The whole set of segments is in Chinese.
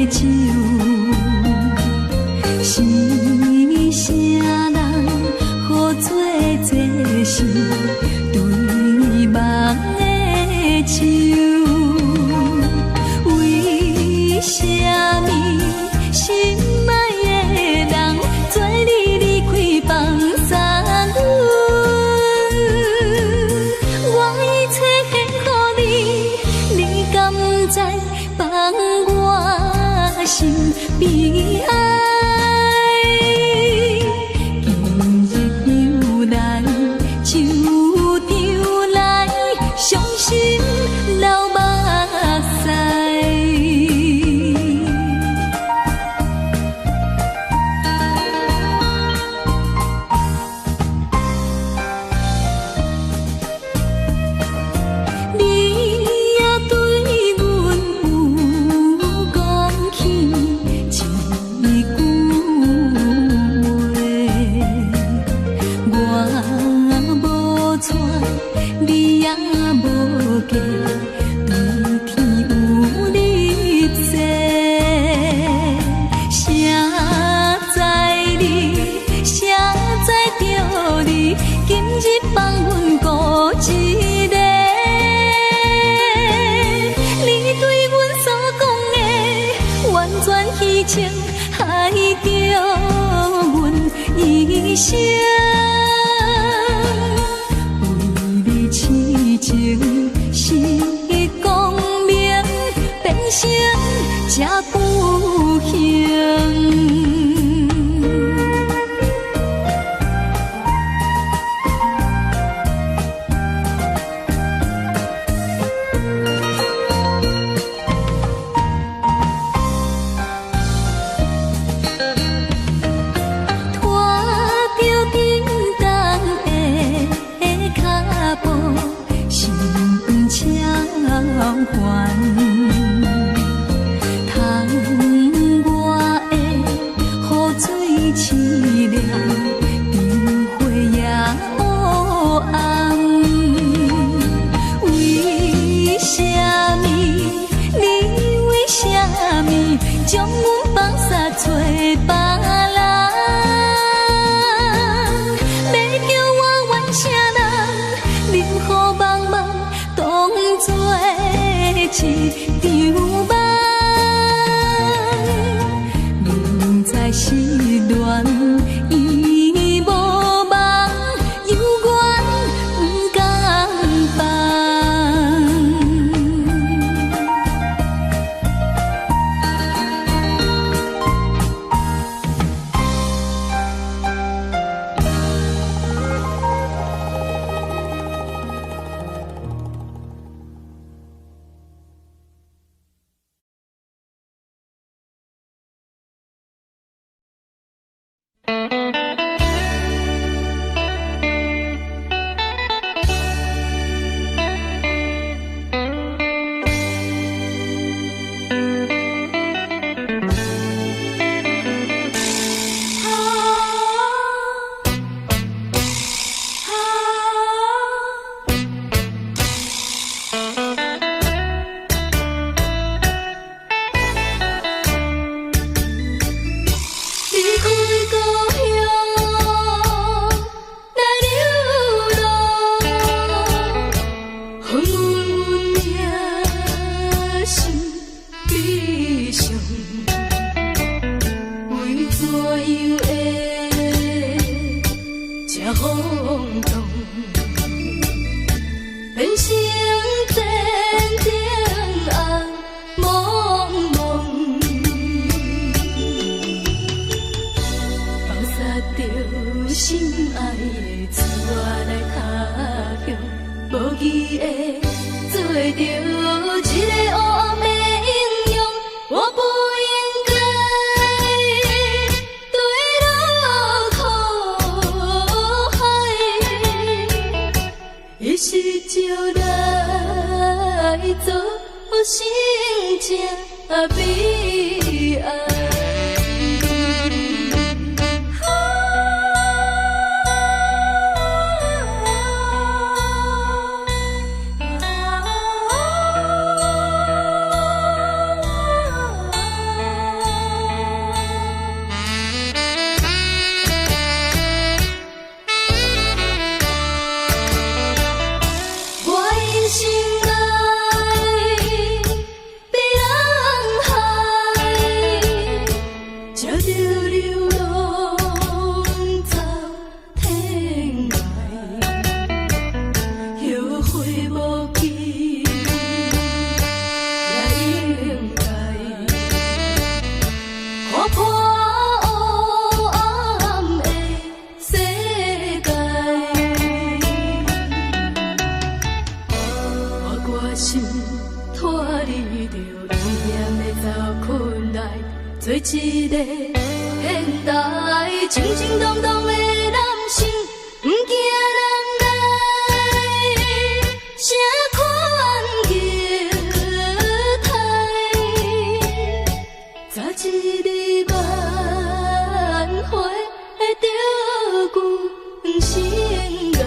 酒，是啥人好做这是对梦的手？为啥物心爱的人做你离开放散阮？我一切献予你，你敢知放我心悲哀？今日又来酒场内，伤心流目屎。害着阮一生，为你痴情是光明，变成这不幸。将阮放煞找别人，要叫我怨啥人？任何茫茫当作一场梦，明知失恋已无望，犹原不甘放。破黑暗的世界。我决心脱离着依恋的查困内，做一个现代清清动动的男性，不惊人爱，谁款叫台，早一日挽回着阮心爱。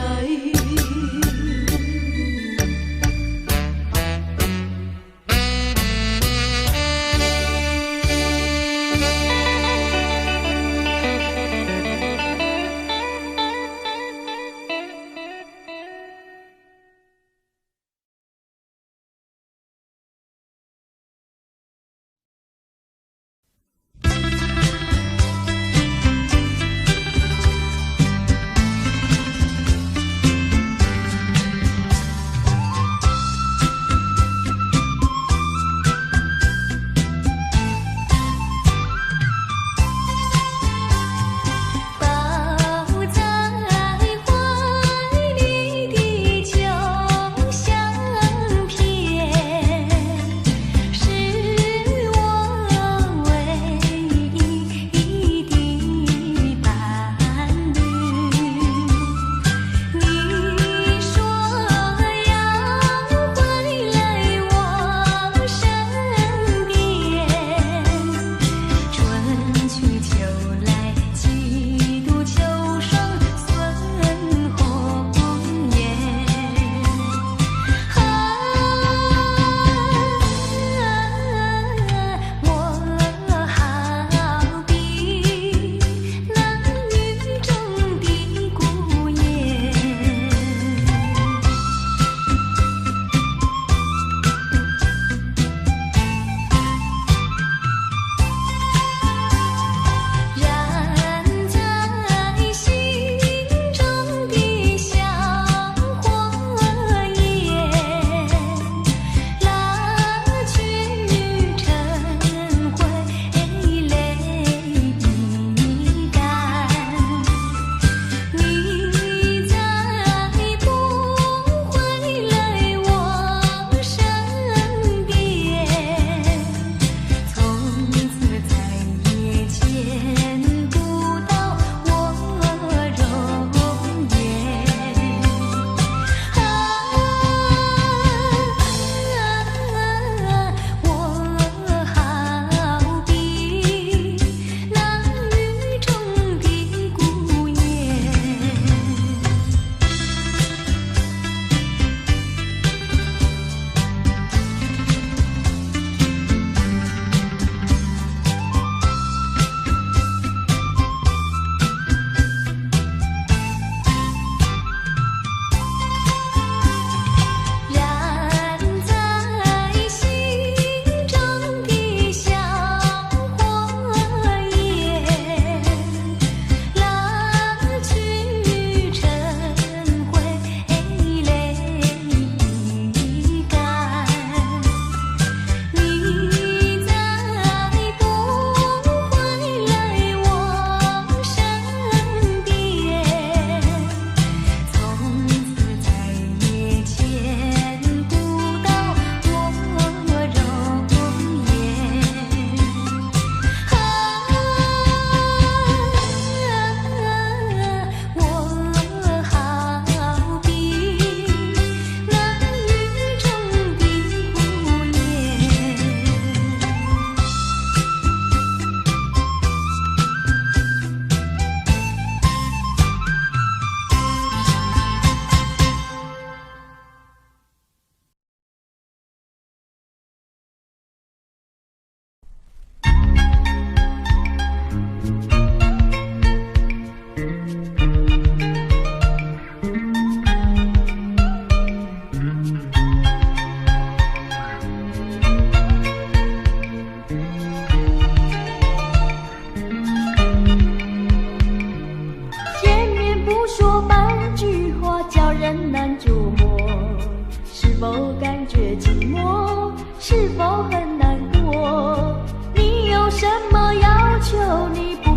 是否很难过？你有什么要求？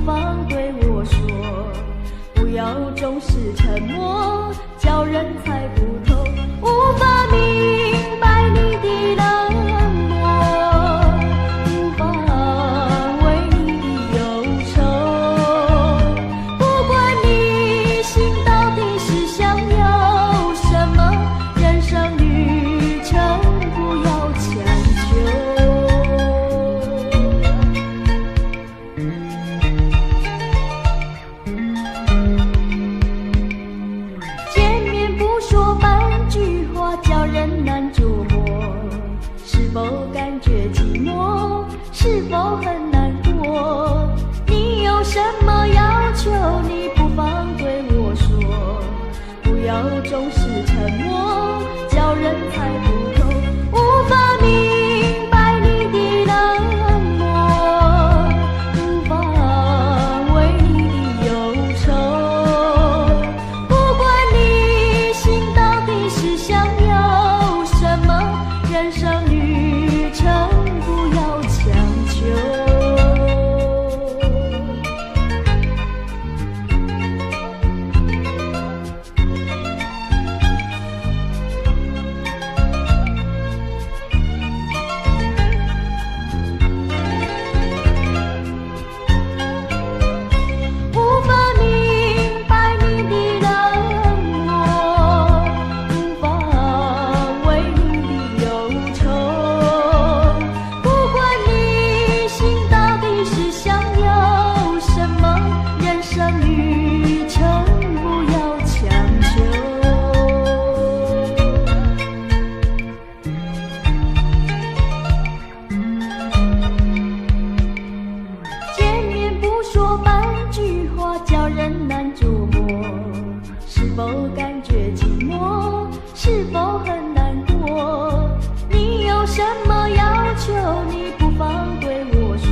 妨对我说，不要总是沉默，叫人猜不透，无法明白你的冷漠，无法为你的忧愁。不管你心到底是想要什么，人生旅程不要强求。见面不说半句话，叫人难捉摸，是否感觉寂寞？是否很难过？你有什么要求？你不妨对我说，不要总是沉默，叫人猜不透，无法明白你的冷漠，无法为你的忧愁。不管你心到底是想要什么，人生旅程不要强求。无法明白你的冷漠，无法为你的忧愁。不管你心到底是想要什么，人生旅程不要强求。见面不说半句话，叫人难捉摸，是否感觉寂寞？是否很难过？你有什么要求？你不妨对我说，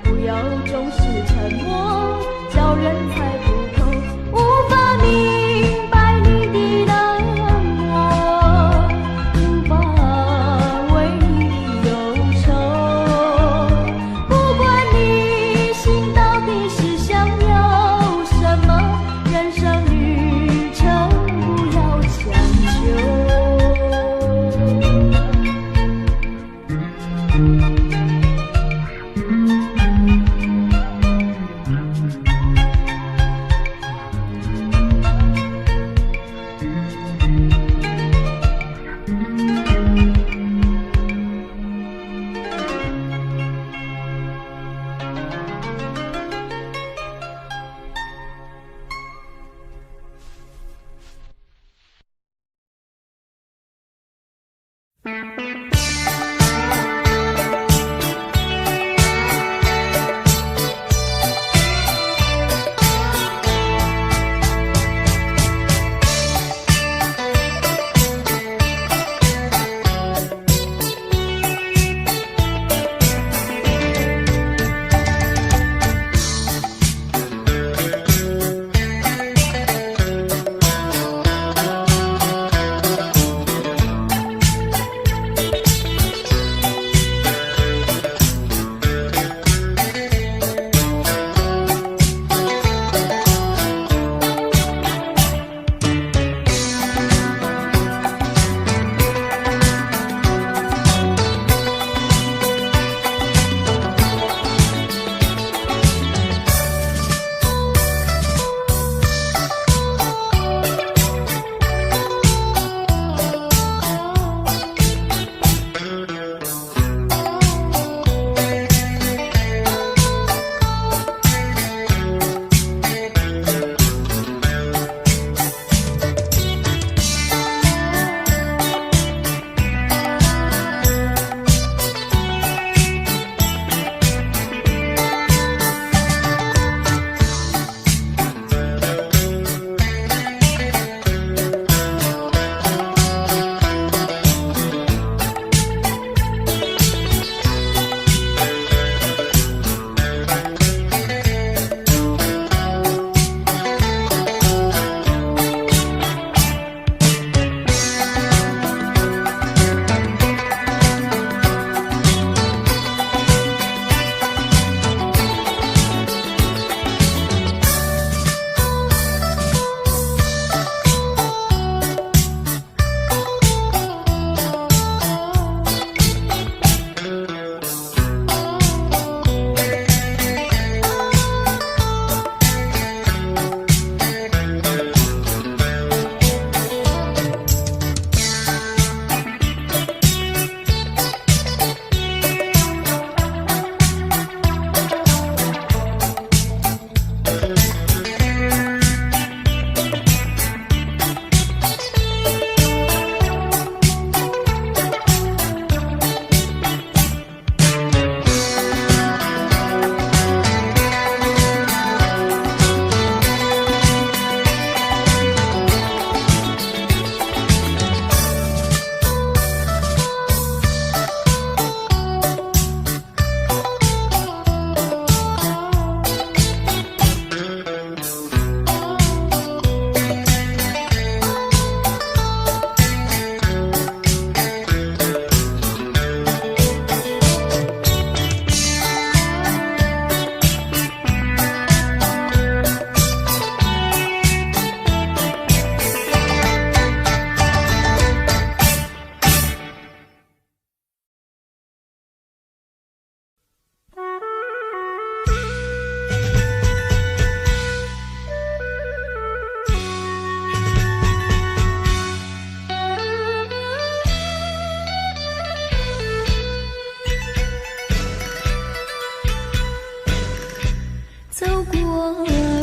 不要总是沉默，叫人猜不透，无法明白你的冷漠，无法为你的忧愁。不管你心到底是想要什么，人生旅程不要强求。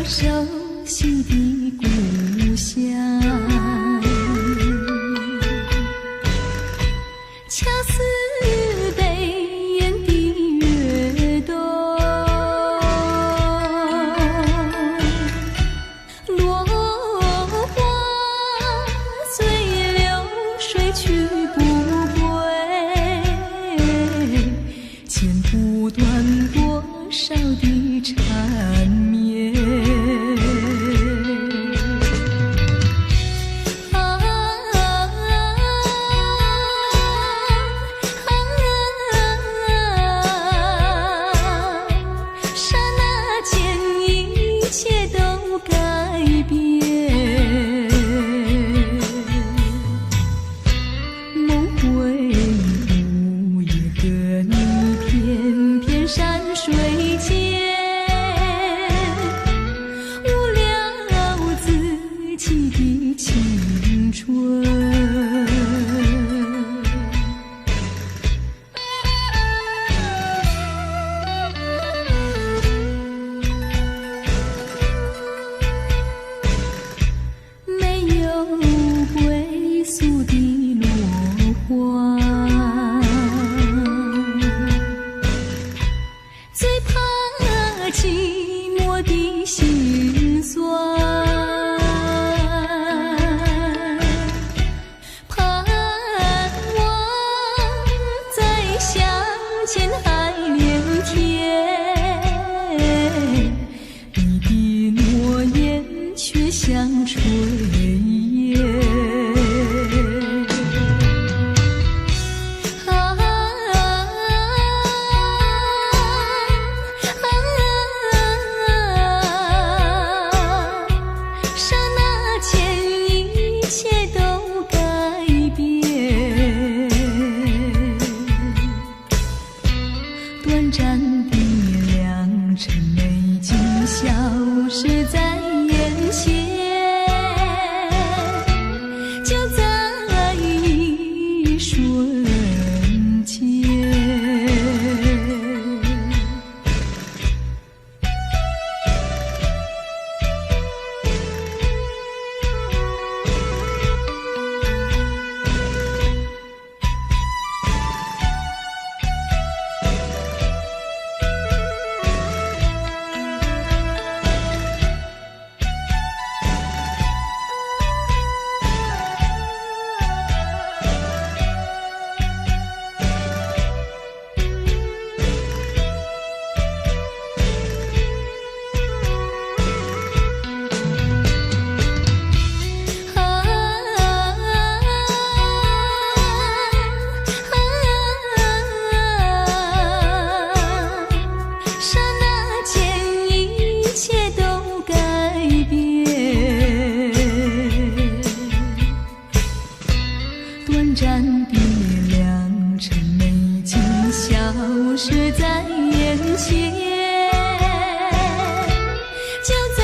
熟悉的故乡，恰似北雁的跃动，落花随流水去不归，剪不断多少的缠绵。刹那间一切都改变，梦回午夜和你翩翩山水间，误了自己的青春。没有归宿的落花，最怕寂寞的心酸，盼望再相见还连天，你的诺言却像炊烟。刹那间一切都改变，短暂的良辰美景消失在眼前，就在一瞬间。刹那间一切都改变，短暂的良辰美景消失在眼前，就在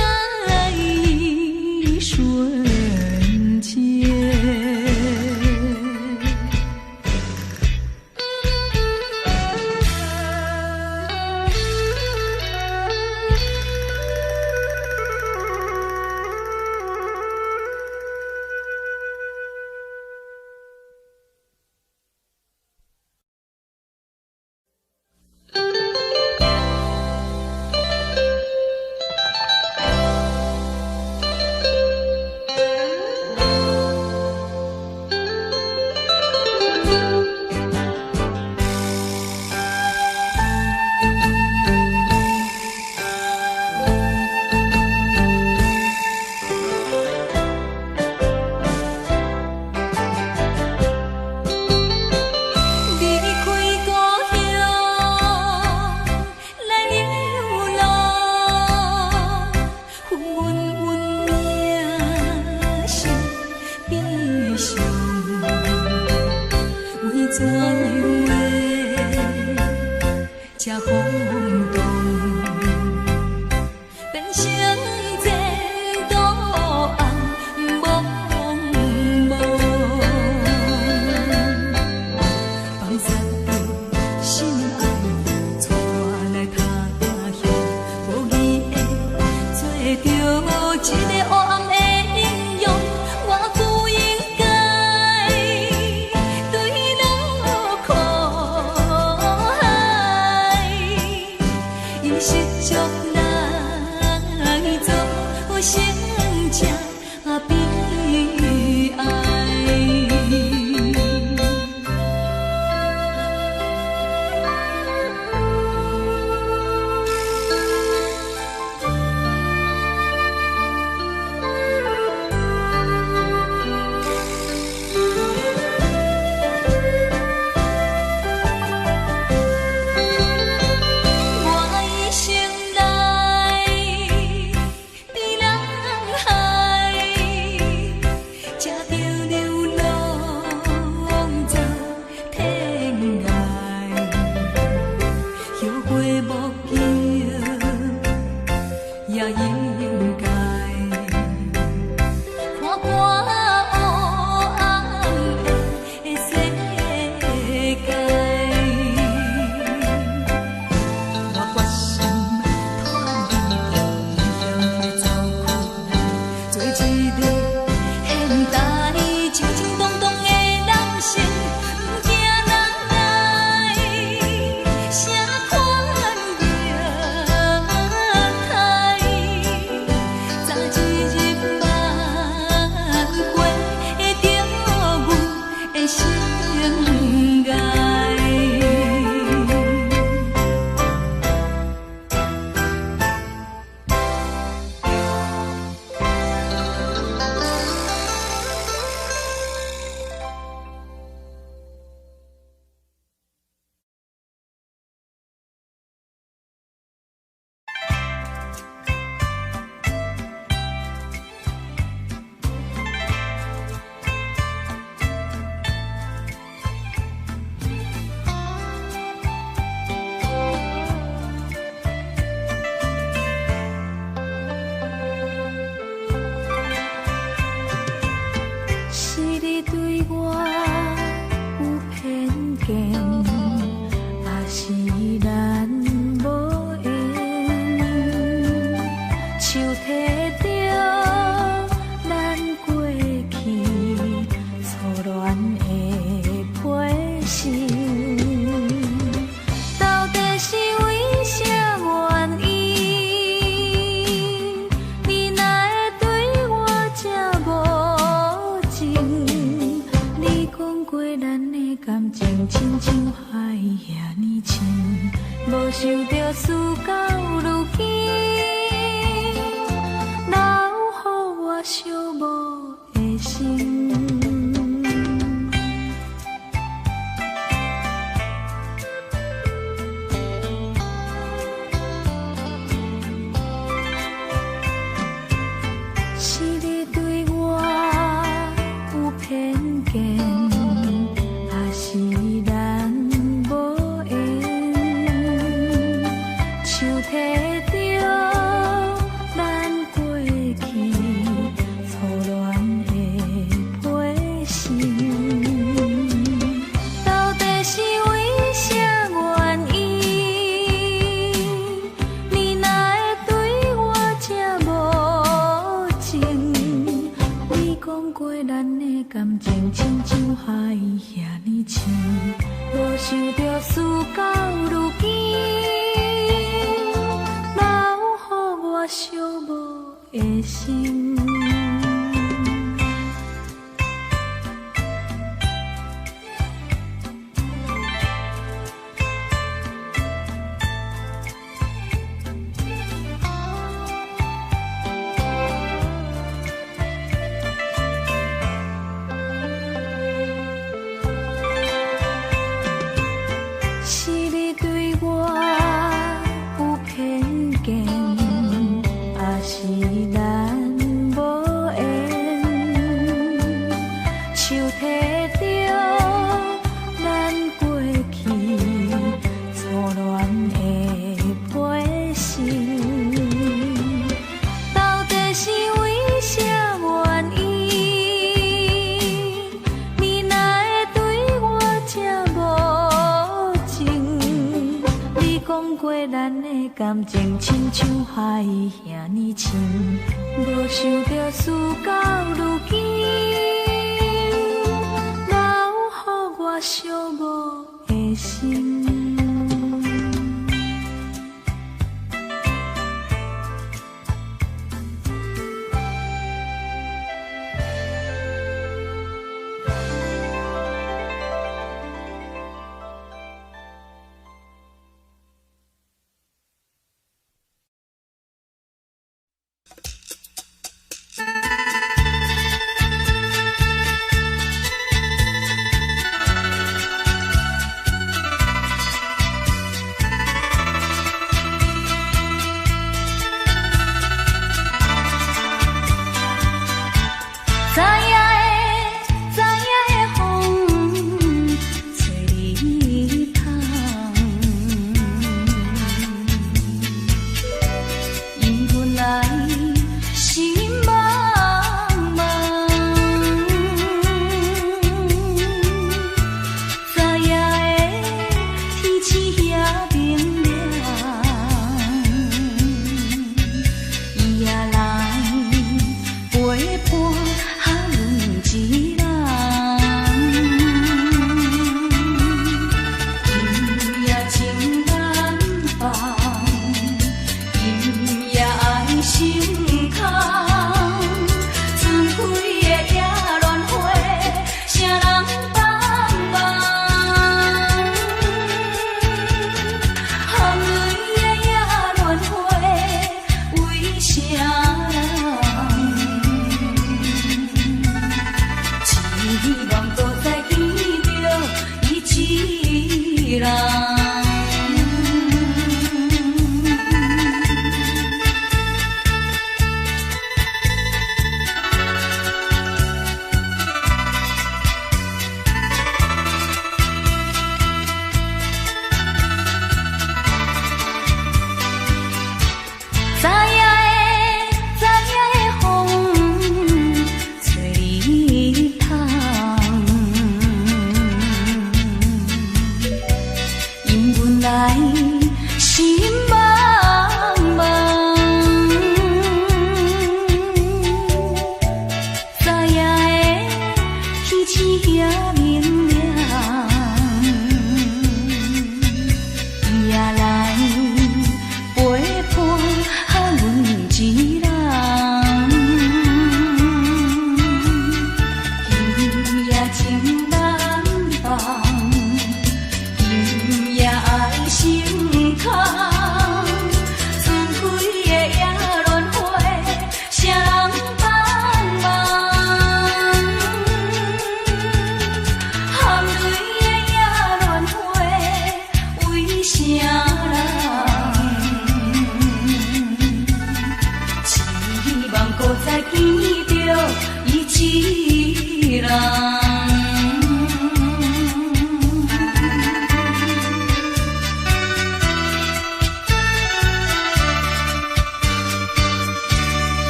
一瞬间。的一个黑暗的英雄，我不应该对你苦害。伊失足来做成这悲哀。我一生人感情亲像海遐尼深，无想到事到如今，留予我寂寞的心。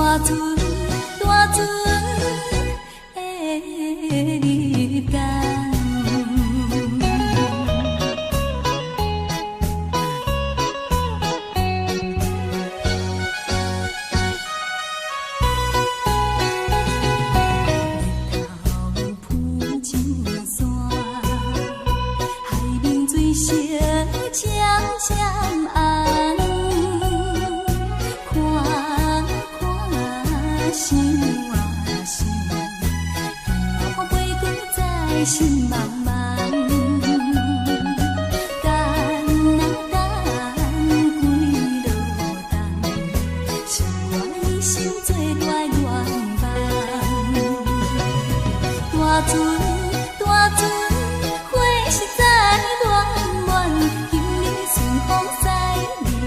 大船大船的日间。心茫茫，等啊等，几落冬，是我一生做大愿望。大船大船，花实在暖暖，今日顺风驶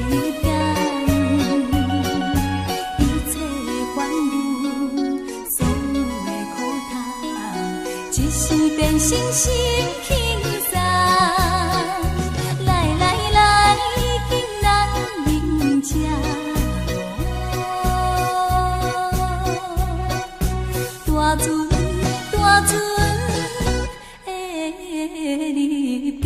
日间，一切烦恼，所有的苦痛。一时变成心轻松，来来来，今咱饮茶。大船大船的日间。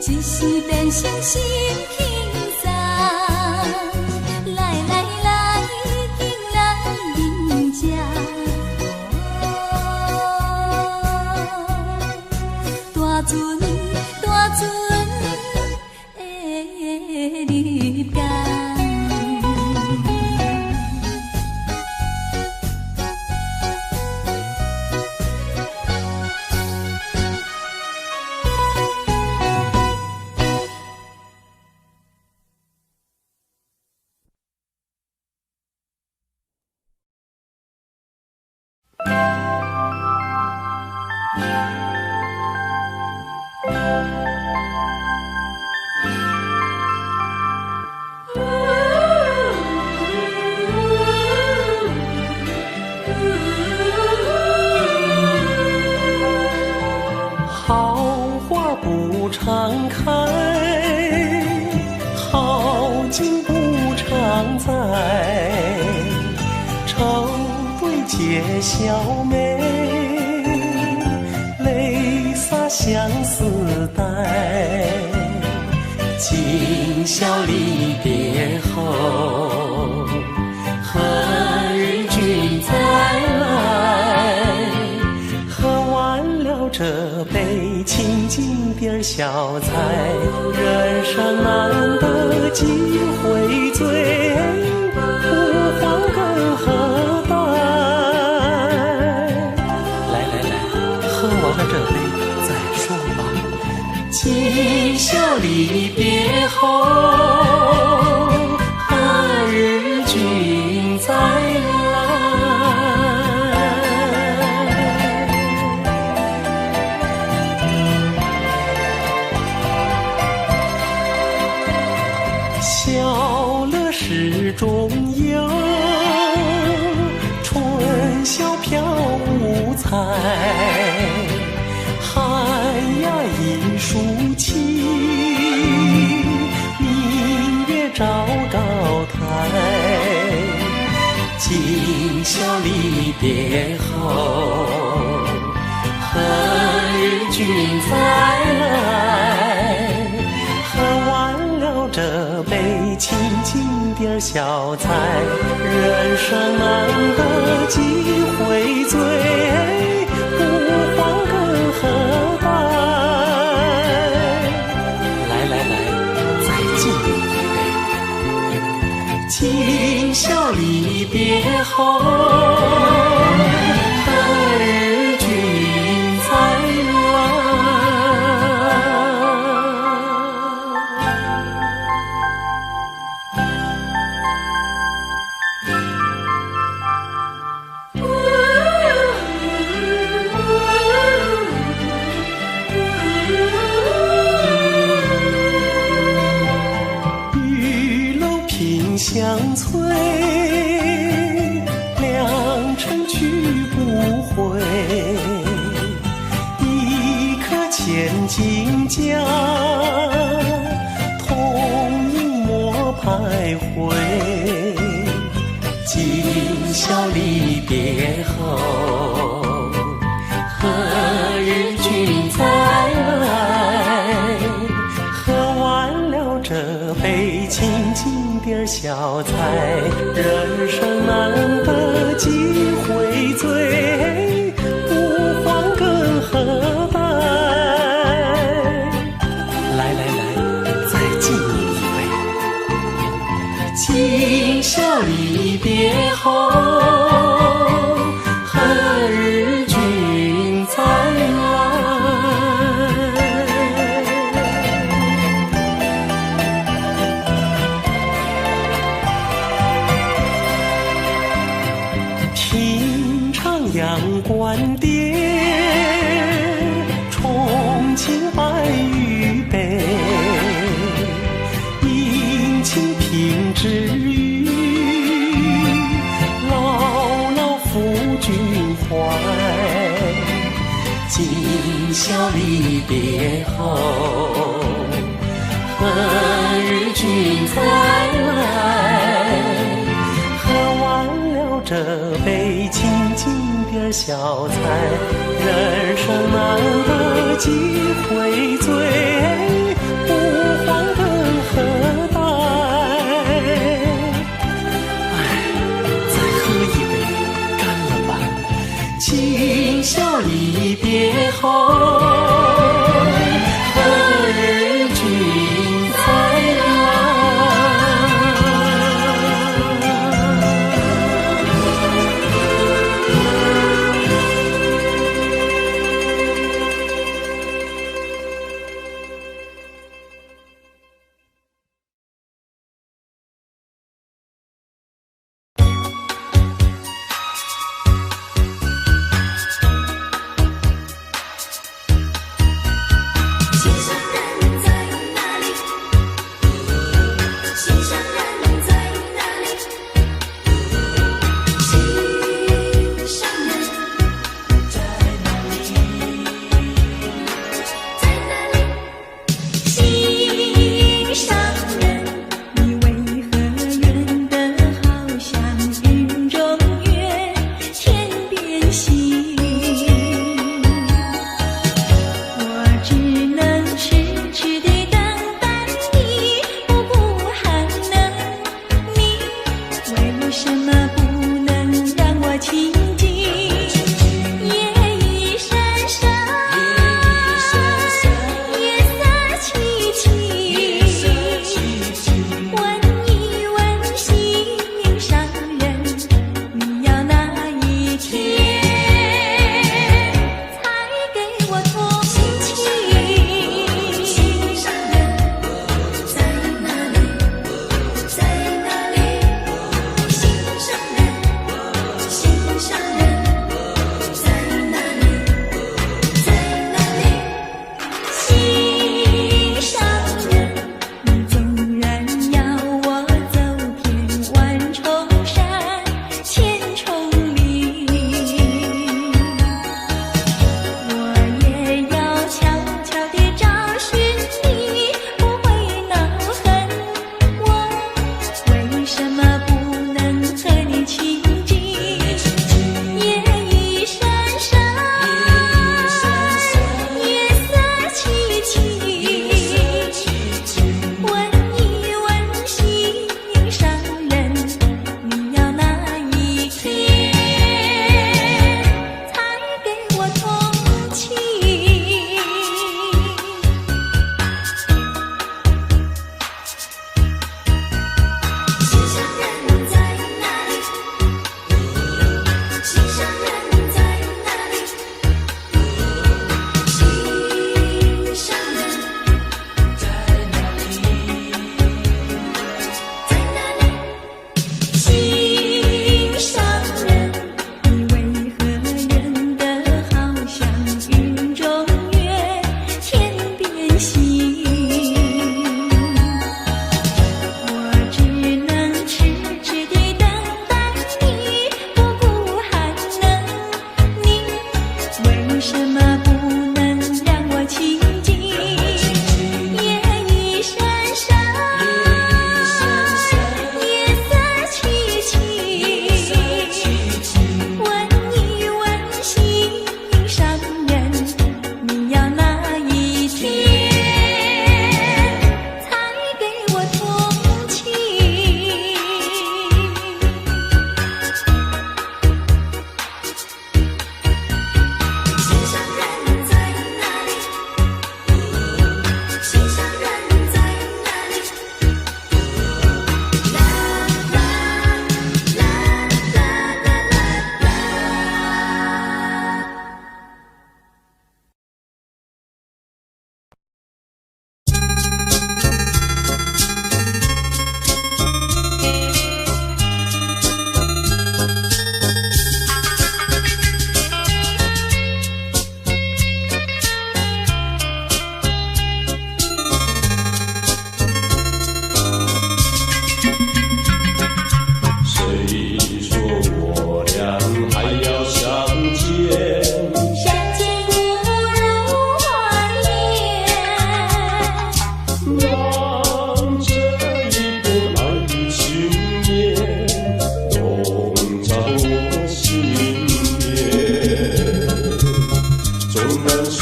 一时变成心轻松，来来来，今咱饮茶。大船大船的日间。常开，好景不常在。愁对解笑眉，泪洒相思带。今宵离别后，何日君再来？喝完了这杯清静点小菜，人生难得几回醉，不欢更何待？来来来，喝完了这杯再说吧。今宵离别后，何日君再来？笑乐始终有，春宵飘无彩。寒鸦一树栖，明月照高台。今宵离别后，何日君再来？喝完了这杯清静点小菜，人生难得几回醉，不欢更何待？来来来，再敬一杯。今宵离别后，何日君再来？千金家，同饮莫徘徊。今宵离别后，何日君再来？喝完了这杯清静点小菜，人生难得几回醉，不欢更何待？来来来，再敬你一杯。今宵离别后，何日君再来？听唱阳关蝶，重庆白玉杯，饮清平之语，牢牢抚君怀。今宵离别后，何日君再来？喝完了这杯清静点小菜，人生难得几回醉，不欢更何待？再喝一杯，干了吧！今宵离别后，何日君再来？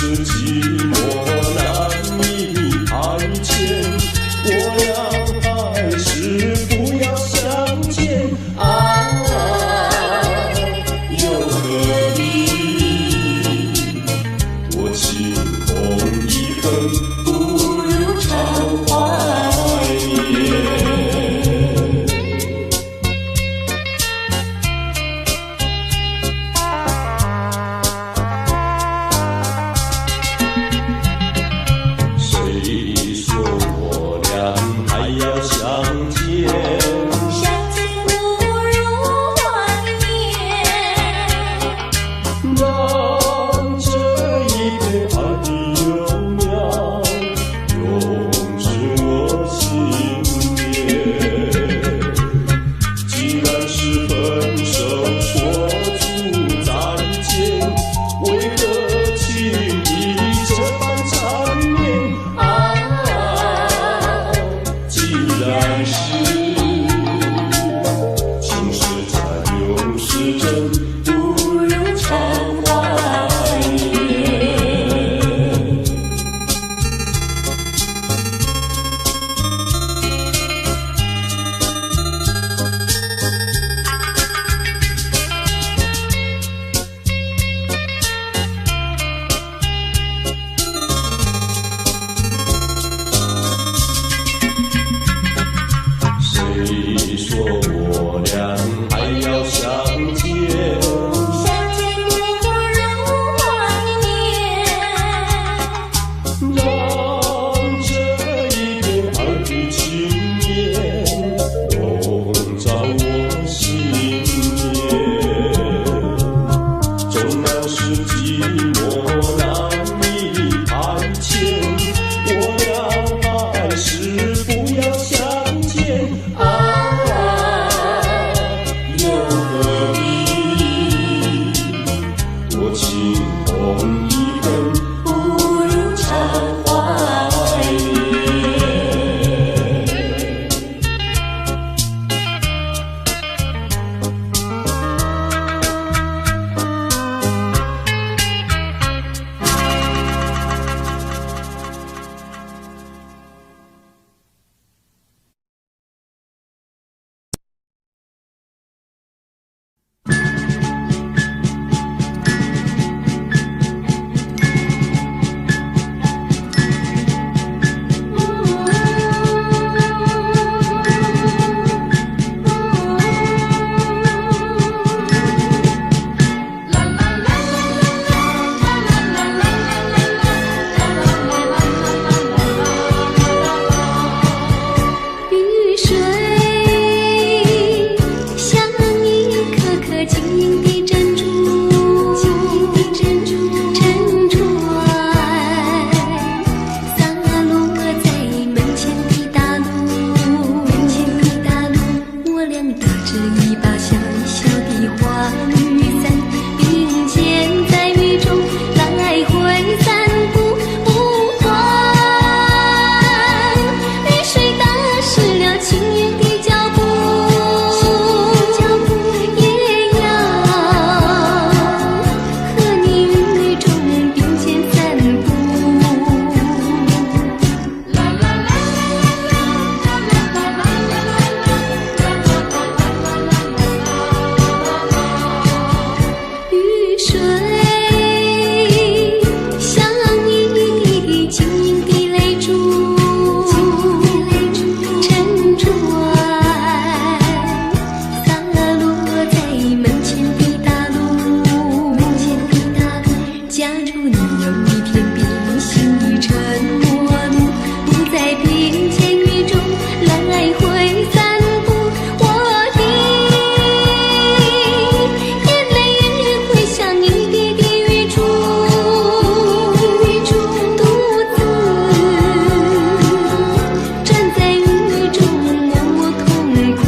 是寂寞难以排遣，我俩还是不要相见啊，又何必多情空一恨，不如常怀念。谁说我俩还要相见？相见不如怀念。让这一片爱的幼苗永植我心田。既然是分手说出再见，为何轻易这般缠绵啊？既然是情是假，又是真，不如常怀念。谁说我俩还要相见？相见不如怀念。让这一片爱的情念笼罩我心田。纵然是寂寞难以排遣，我俩还是不要相见啊，又何必多情空一恨，不如常怀念。雨水像一颗颗晶莹的珍珠，沉船洒落在门前的大路，我俩打着一把小小的花雨伞，并肩在雨中来回散步。不管雨水打湿了情人的脚步，也要和你雨中并肩散步。雨水像一滴晶莹的泪珠，沉船洒落在门前的大路。假如你有一天冰心已成陌路，不再并肩雨中来回散步，我的眼泪也会像一滴滴雨珠，独自站在雨中默默痛哭。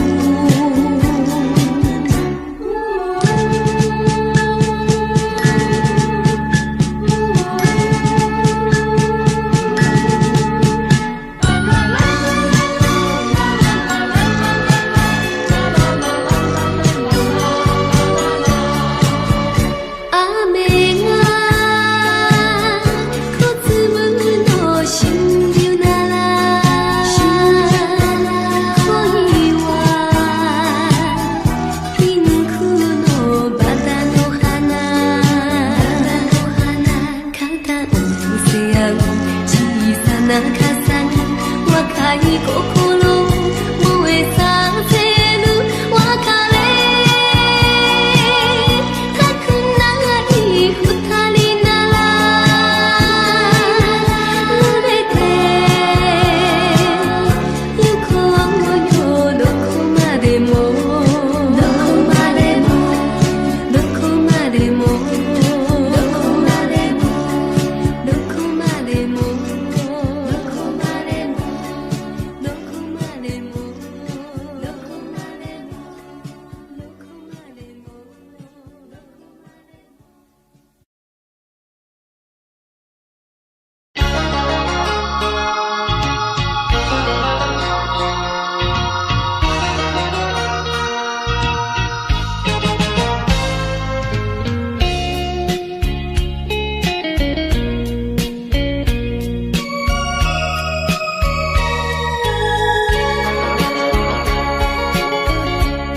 たお店合う小さな傘に若い心燃えさせる別れたくない二人なら濡れて行こうよどこまでもどこまでもどこまでもどこまでもどこまでもどこまでもどこまでもどこまでも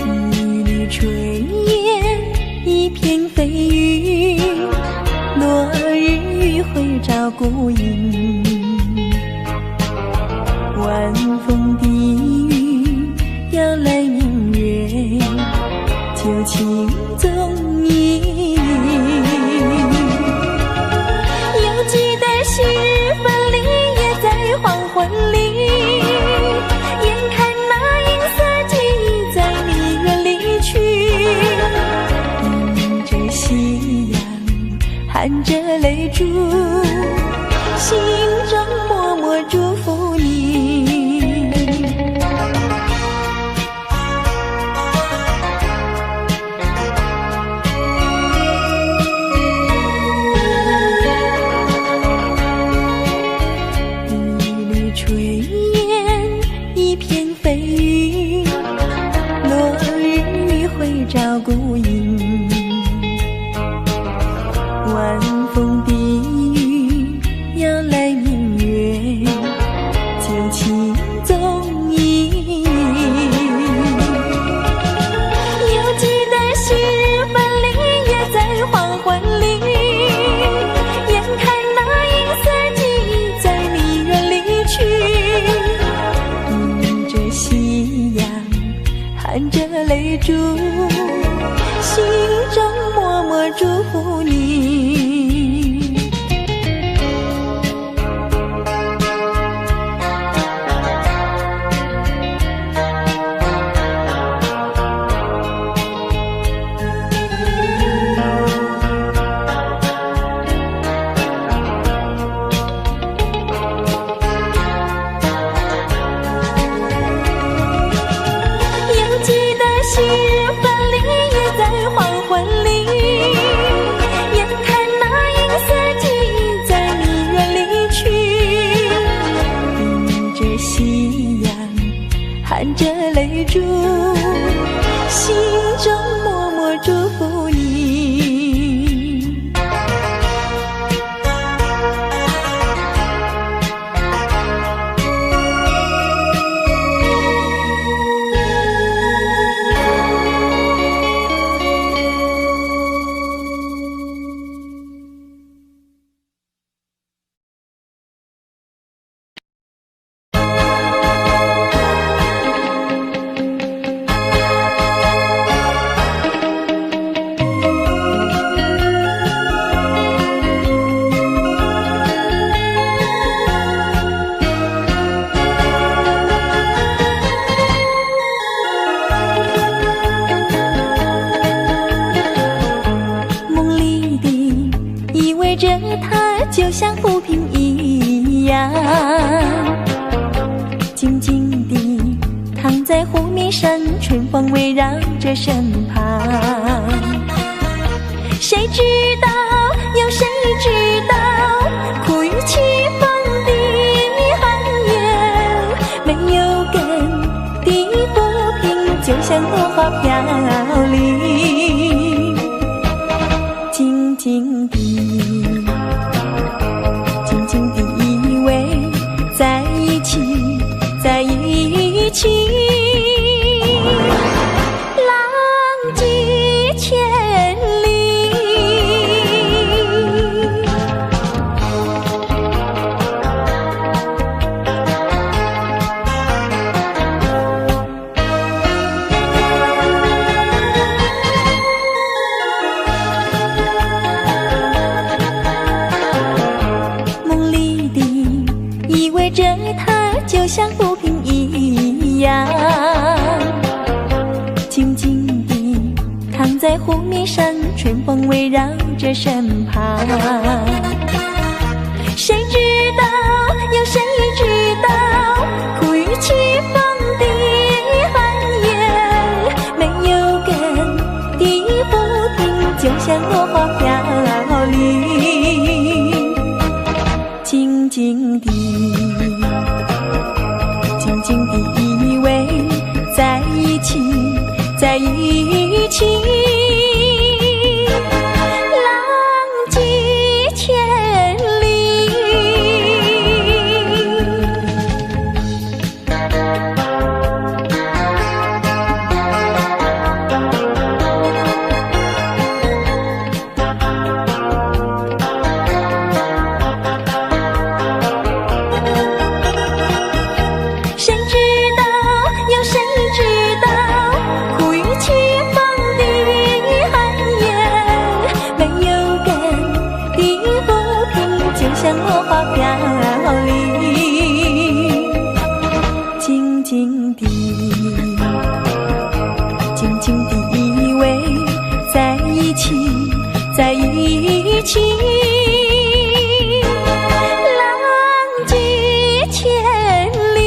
一缕炊烟，一片飞云，落日余晖照孤影。晚风低语，摇来明月，旧情踪影。犹记得昔日分离，也在黄昏里。眼看那银色记忆在你远离去，迎着夕阳，含着泪珠，心中默默祝福你。一缕炊烟，一片飞云，落日余晖照孤影。晚风低语，摇来明月，旧情踪影。犹记得昔日分离，也在黄昏里。眼看那银色记忆在你远离去，迎着夕阳，含着泪珠，心中默默祝福你。犹记得昔日分离，也在黄昏里。眼看那银色记忆在你远离去，迎着夕阳，含着泪珠，心中默默祝福你。梦里的依偎着他，就像浮萍一样，静静地躺在湖面上，春风围绕着身旁。谁知道，有谁知道，苦与凄风的寒夜，没有根的浮萍，就像落花飘零。静静地，静静地依偎在一起，在一起。浪迹千里，就像浮萍一样，静静地躺在湖面上，春风围绕着身旁。谁知道，有谁知道，苦与凄风的寒夜，没有根的浮萍，就像落花飘零。静静地，静静地依偎在一起，在一起。浪迹千里。谁知道，有谁知道，苦与凄风的寒夜，没有根的浮萍，就像落花飘零。静静地，静静地依偎在一起，在一起。浪迹千里。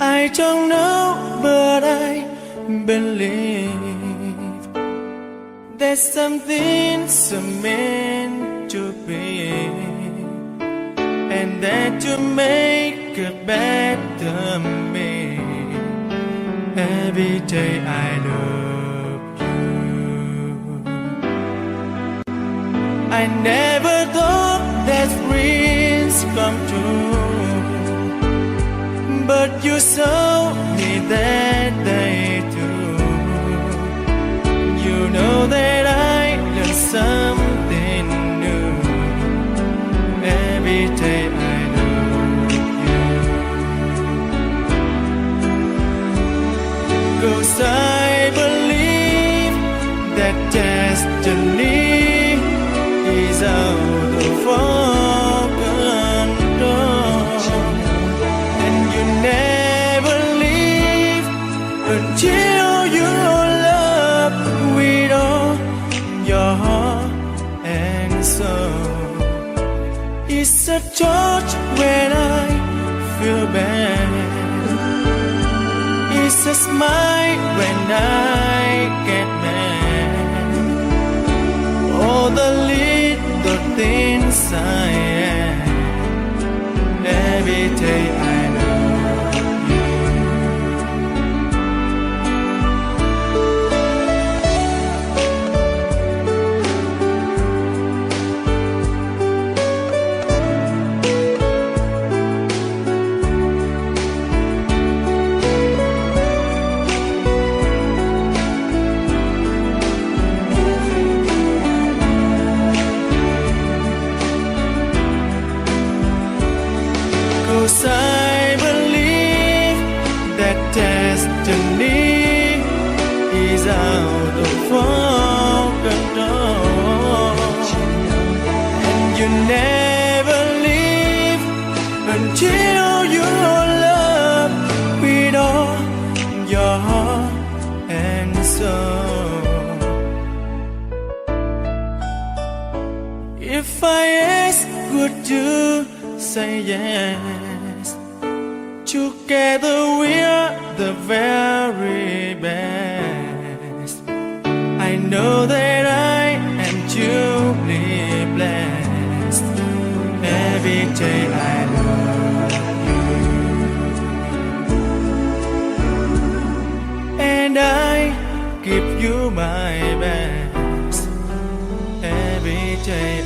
I don't know, but I believe there's something so meant to be, and that to make a better me. Every day I love you. I never thought that dreams come true, but you showed me that day too. You know that I learned something new. Every day I love you. 'Cause I believe that destiny is out of our control, and you never leave until you love with all your heart and soul. It's a touch when I feel bad, it's a smile when I get mad. the little things I am. Every day I love you. 'Cause I believe that destiny is out of our control, and you never leave until you love with all your heart and soul. If I ask, would you say yes? Together we're the very best. I know that I am truly blessed. Every day I love you, and I give you my best. Every day